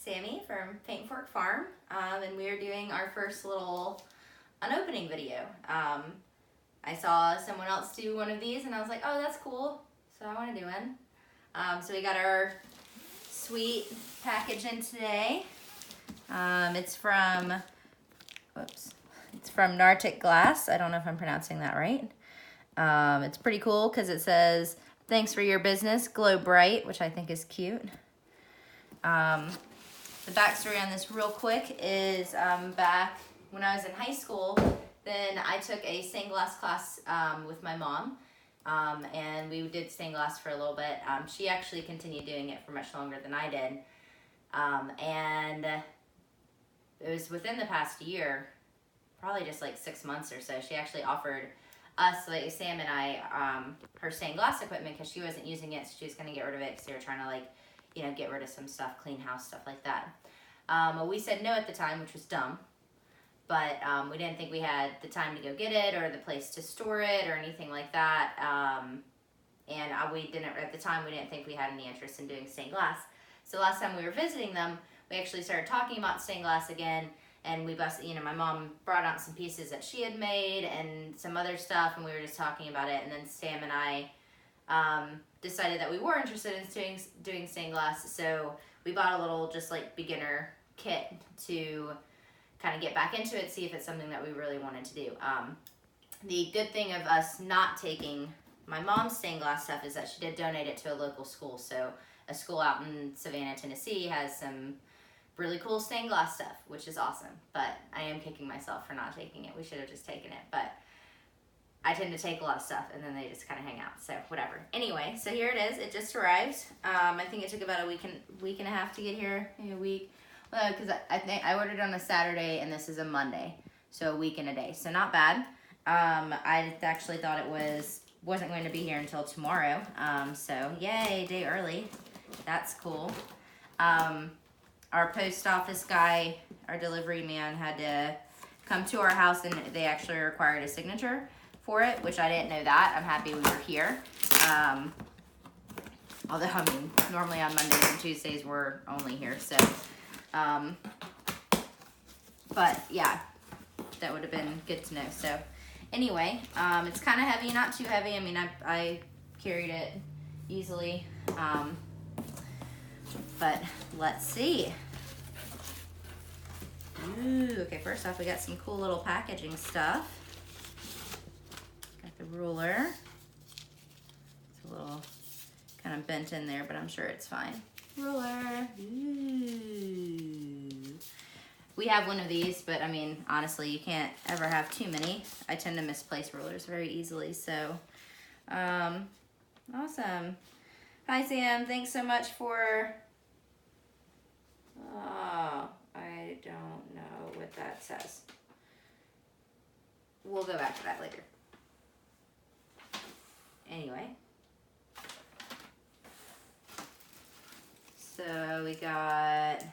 Sammy from Paint and Fork Farm, and we are doing our first little unopening video. I saw someone else do one of these and I was like, oh, that's cool, so I want to do one. So we got our sweet package in today. It's from Nartic Glass. I don't know if I'm pronouncing that right. It's pretty cool because it says, thanks for your business, glow bright, which I think is cute. The backstory on this real quick is back when I was in high school, then I took a stained glass class with my mom, and we did stained glass for a little bit. She actually continued doing it for much longer than I did, and it was within the past year, probably just like 6 months or so, she actually offered us, like Sam and I, her stained glass equipment because she wasn't using it, so she was going to get rid of it because they were trying to, like, you know, get rid of some stuff, clean house, stuff like that. We said no at the time, which was dumb, but we didn't think we had the time to go get it or the place to store it or anything like that. And we didn't, at the time, we didn't think we had any interest in doing stained glass. So last time we were visiting them, we actually started talking about stained glass again, and my mom brought out some pieces that she had made and some other stuff, and we were just talking about it, and then Sam and I decided that we were interested in doing stained glass, so we bought a little just like beginner kit to kind of get back into it, see if it's something that we really wanted to do. The good thing of us not taking my mom's stained glass stuff is that she did donate it to a local school, so a school out in Savannah, Tennessee has some really cool stained glass stuff, which is awesome, but I am kicking myself for not taking it. We should have just taken it, but I tend to take a lot of stuff and then they just kind of hang out, so whatever. Anyway, so here it is. It just arrived. I think it took about a week and a half to get here, maybe a week. Well, because I think I ordered on a Saturday and this is a Monday, so a week and a day, so not bad. I actually thought it wasn't going to be here until tomorrow, so yay, day early. That's cool. Our post office guy, our delivery man, had to come to our house and they actually required a signature for it, which I didn't know that. I'm happy we were here. Although, I mean, normally on Mondays and Tuesdays we're only here, so. But yeah, that would have been good to know. So anyway, it's kind of heavy, not too heavy. I mean, I carried it easily. But let's see. Ooh, okay, first off, we got some cool little packaging stuff. Got the ruler. It's a little kind of bent in there, but I'm sure it's fine. Ruler. Ooh. We have one of these, but I mean, honestly, you can't ever have too many. I tend to misplace rulers very easily, so awesome. Hi, Sam. Thanks so much for... Oh, I don't know what that says. We'll go back to that later. Anyway. So we got,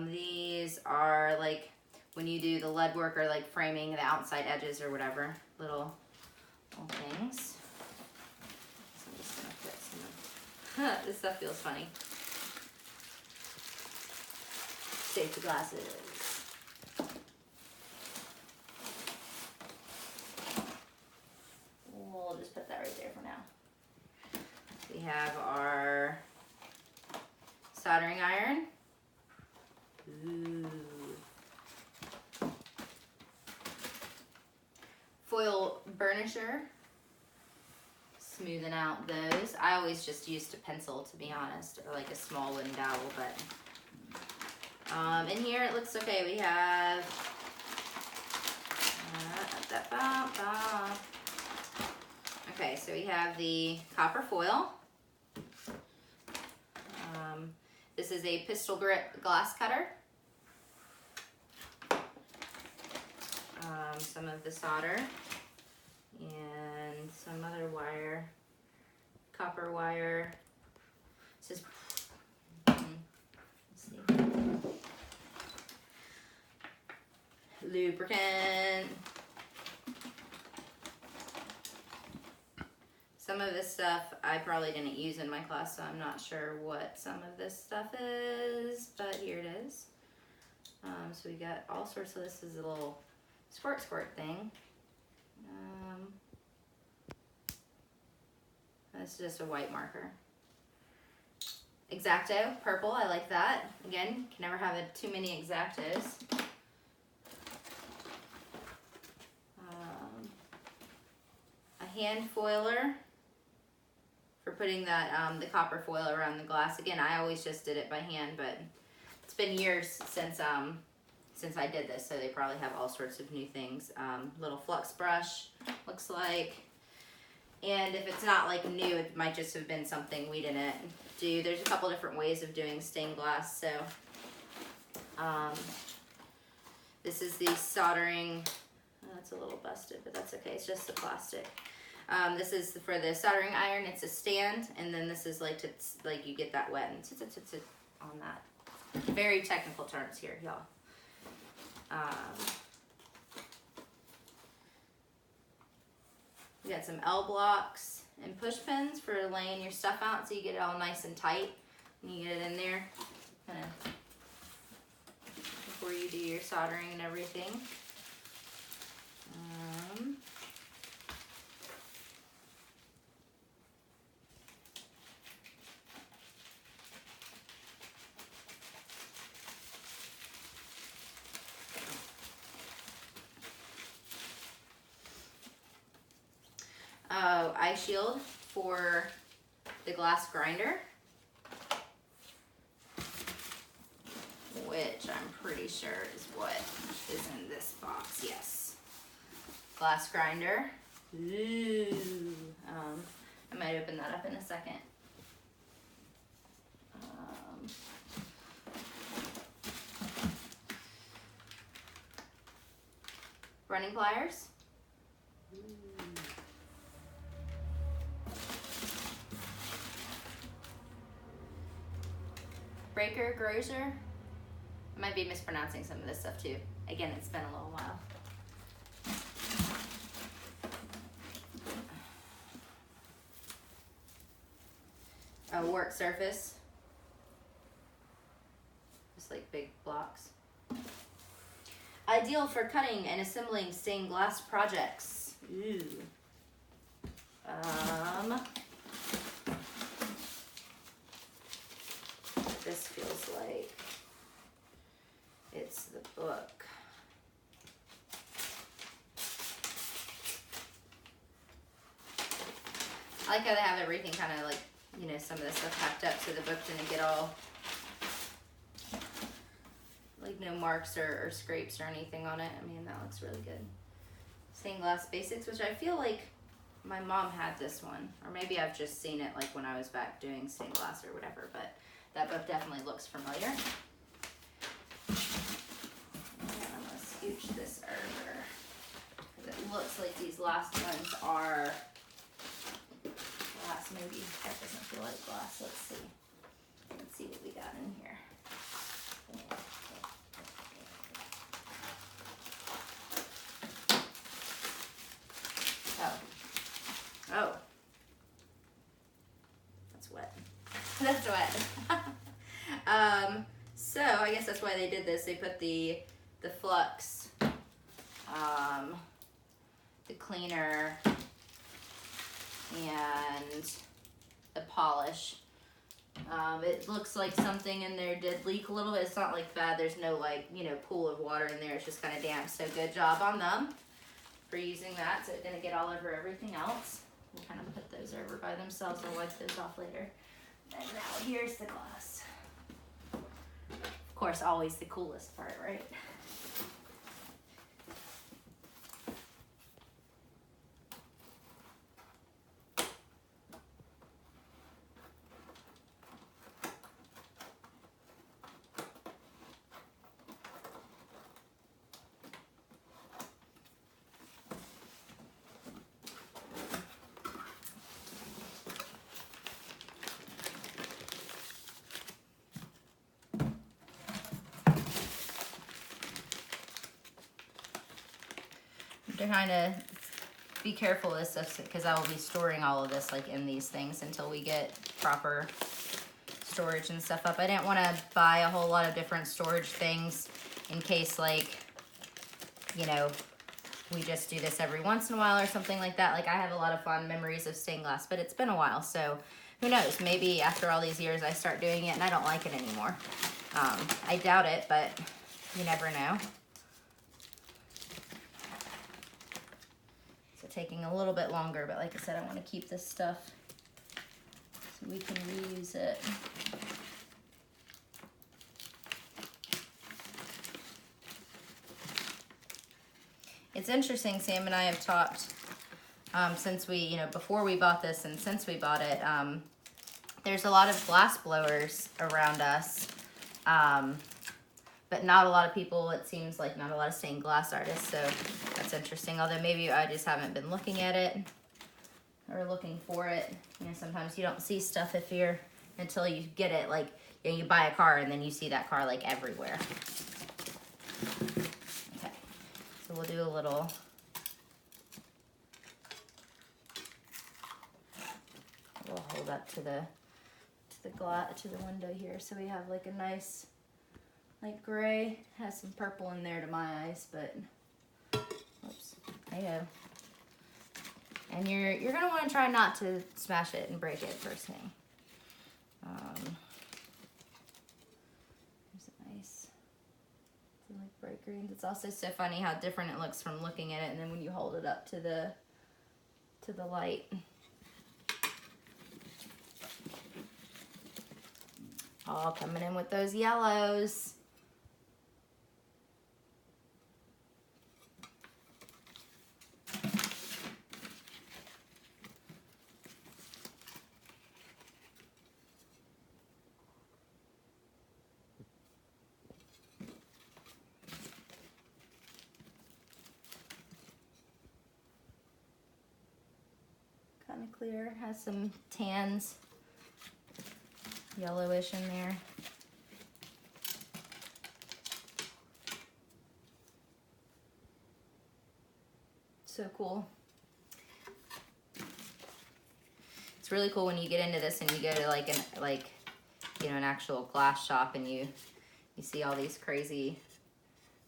these are like when you do the lead work or like framing the outside edges or whatever, little things. So I'm just gonna put some of, this stuff feels funny. Safety glasses. We'll just put that right there for now. We have our soldering iron. Ooh. Foil burnisher. Smoothing out those. I always just used a pencil, to be honest, or like a small wooden dowel, but in here it looks okay. We have okay, so we have the copper foil. This is a pistol grip glass cutter. Some of the solder and some other wire, copper wire. This is let's see. Lubricant. Some of this stuff I probably didn't use in my class, so I'm not sure what some of this stuff is, but here it is. So we got all sorts of, this is a little squirt thing. This is just a white marker. X-Acto, purple, I like that. Again, can never have too many X-Actos. A hand foiler for putting that the copper foil around the glass. Again, I always just did it by hand, but it's been years since I did this, so they probably have all sorts of new things. Little flux brush, looks like. And if it's not like new, it might just have been something we didn't do. There's a couple different ways of doing stained glass. So this is the soldering. Oh, that's a little busted, but that's okay. It's just the plastic. This is for the soldering iron. It's a stand, and then this is like you get that wet and on that. Very technical terms here, y'all. We got some L blocks and push pins for laying your stuff out so you get it all nice and tight and you get it in there kind of before you do your soldering and everything. Eye shield for the glass grinder, which I'm pretty sure is what is in this box. Yes, glass grinder. Ooh. I might open that up in a second. Running pliers. Breaker, Grozer. I might be mispronouncing some of this stuff too. Again, it's been a little while. A work surface. Just like big blocks. Ideal for cutting and assembling stained glass projects. Ooh. This feels like it's the book. I like how they have everything kind of like, you know, some of the stuff packed up so the book didn't get all, like no marks or scrapes or anything on it. I mean, that looks really good. Stained Glass Basics, which I feel like my mom had this one. Or maybe I've just seen it like when I was back doing stained glass or whatever, but that book definitely looks familiar. And I'm gonna scooch this over because it looks like these last ones are glass. Maybe that doesn't feel like glass. Let's see. Let's see what we got in here. Oh. That's wet. That's wet. So I guess that's why they did this. They put the flux, the cleaner, and the polish. It looks like something in there did leak a little bit. It's not like bad. There's no like, you know, pool of water in there. It's just kind of damp. So good job on them for using that so it didn't get all over everything else. We'll kind of put those over by themselves. I'll wipe those off later. And now here's the glass. Of course, always the coolest part, right? To kind of be careful with this because I will be storing all of this like in these things until we get proper storage and stuff up. I didn't want to buy a whole lot of different storage things in case, like, you know, we just do this every once in a while or something like that. Like, I have a lot of fond memories of stained glass, but it's been a while, so who knows? Maybe after all these years I start doing it and I don't like it anymore. I doubt it, but you never know. So taking a little bit longer, but like I said, I want to keep this stuff so we can reuse it. It's interesting, Sam and I have talked since we, you know, before we bought this and since we bought it, there's a lot of glass blowers around us, but not a lot of people, it seems like not a lot of stained glass artists, so that's interesting. Although maybe I just haven't been looking at it or looking for it. You know, sometimes you don't see stuff until you get it, like, you know, you buy a car and then you see that car like everywhere. So we'll do a little, we'll hold up to the window here. So we have like a nice light gray, has some purple in there to my eyes, but oops, there you go. And you're gonna want to try not to smash it and break it first thing. Like bright greens. It's also so funny how different it looks from looking at it and then when you hold it up to the light. All coming in with those yellows. Kind of clear, has some tans, yellowish in there. So cool. It's really cool when you get into this and you go to like an actual glass shop and you see all these crazy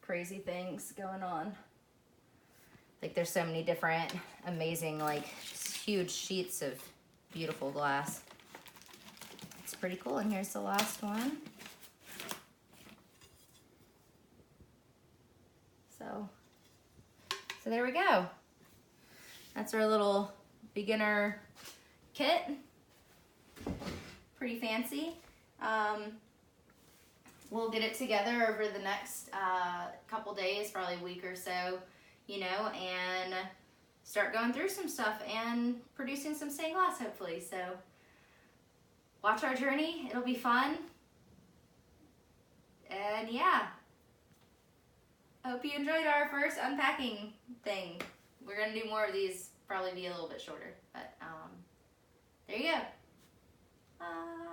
things going on. Like there's so many different amazing, like just huge sheets of beautiful glass. It's pretty cool. And here's the last one. So there we go. That's our little beginner kit. Pretty fancy. We'll get it together over the next couple days, probably a week or so, you know, and start going through some stuff and producing some stained glass, hopefully. So watch our journey. It'll be fun. And yeah, hope you enjoyed our first unpacking thing. We're gonna do more of these, probably be a little bit shorter, but there you go. Bye.